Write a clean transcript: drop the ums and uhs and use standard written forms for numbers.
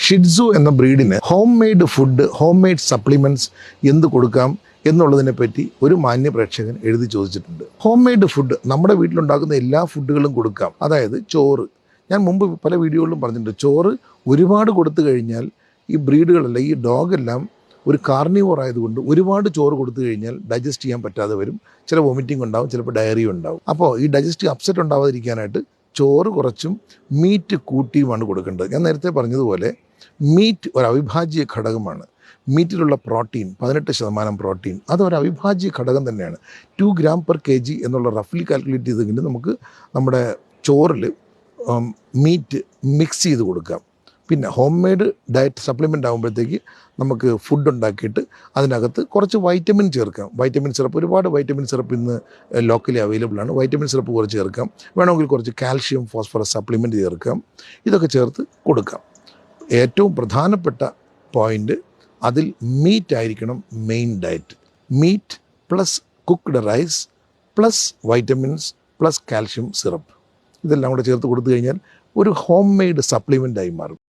ഷിഡ്സു എന്ന ബ്രീഡിന് home made food, home made supplements എന്ത് കൊടുക്കാം എന്നുള്ളതിനെ പറ്റി ഒരു മാന്യ പ്രേക്ഷകൻ എഴുതി ചോദിച്ചിട്ടുണ്ട്. ഹോം മെയ്ഡ് ഫുഡ് നമ്മുടെ വീട്ടിലുണ്ടാക്കുന്ന എല്ലാ ഫുഡുകളും കൊടുക്കാം. അതായത് ചോറ്, ഞാൻ മുമ്പ് പല വീഡിയോകളിലും പറഞ്ഞിട്ടുണ്ട്, ചോറ് ഒരുപാട് കൊടുത്തു കഴിഞ്ഞാൽ ഈ ബ്രീഡുകളല്ല, ഈ ഡോഗെല്ലാം ഒരു കാർണിവോർ ആയതുകൊണ്ട് ഒരുപാട് ചോറ് കൊടുത്തു കഴിഞ്ഞാൽ ഡൈജസ്റ്റ് ചെയ്യാൻ പറ്റാതെ വരും. ചില വോമിറ്റിംഗ് ഉണ്ടാവും, ചിലപ്പോൾ ഡയറിയ ഉണ്ടാവും. അപ്പോൾ ഈ ഡൈജസ്റ്റീവ് അപ്സെറ്റ് ഉണ്ടാവാതിരിക്കാനായിട്ട് ചോറ് കുറച്ചും മീറ്റ് കൂട്ടിയുമാണ് കൊടുക്കേണ്ടത്. ഞാൻ നേരത്തെ പറഞ്ഞതുപോലെ മീറ്റ് ഒരു അവിഭാജ്യ ഘടകമാണ്. മീറ്റിലുള്ള പ്രോട്ടീൻ 18% പ്രോട്ടീൻ, അതൊരു അവിഭാജ്യ ഘടകം തന്നെയാണ്. 2 gram per kg എന്നുള്ള റഫ്ലി കാൽക്കുലേറ്റ് ചെയ്തെങ്കിൽ നമുക്ക് നമ്മുടെ ചോറിൽ മീറ്റ് മിക്സ് ചെയ്ത് കൊടുക്കാം. പിന്നെ ഹോം മെയ്ഡ് ഡയറ്റ് സപ്ലിമെൻ്റ് ആകുമ്പോഴത്തേക്ക് നമുക്ക് ഫുഡ് ഉണ്ടാക്കിയിട്ട് അതിനകത്ത് കുറച്ച് വൈറ്റമിൻ ചേർക്കാം. വൈറ്റമിൻ സിറപ്പ്, ഒരുപാട് വൈറ്റമിൻ സിറപ്പ് ഇന്ന് ലോക്കലി അവൈലബിൾ ആണ്. വൈറ്റമിൻ സിറപ്പ് കുറച്ച് ചേർക്കാം. വേണമെങ്കിൽ കുറച്ച് കാൽഷ്യം ഫോസ്ഫറസ് സപ്ലിമെൻറ്റ് ചേർക്കാം. ഇതൊക്കെ ചേർത്ത് കൊടുക്കാം. ഏറ്റവും പ്രധാനപ്പെട്ട പോയിൻ്റ്, അതിൽ മീറ്റ് ആയിരിക്കണം main diet. Meat plus cooked rice plus vitamins plus calcium syrup, ഇതെല്ലാം കൂടെ ചേർത്ത് കൊടുത്തു കഴിഞ്ഞാൽ ഒരു ഹോം മെയ്ഡ് സപ്ലിമെൻ്റായി മാറും.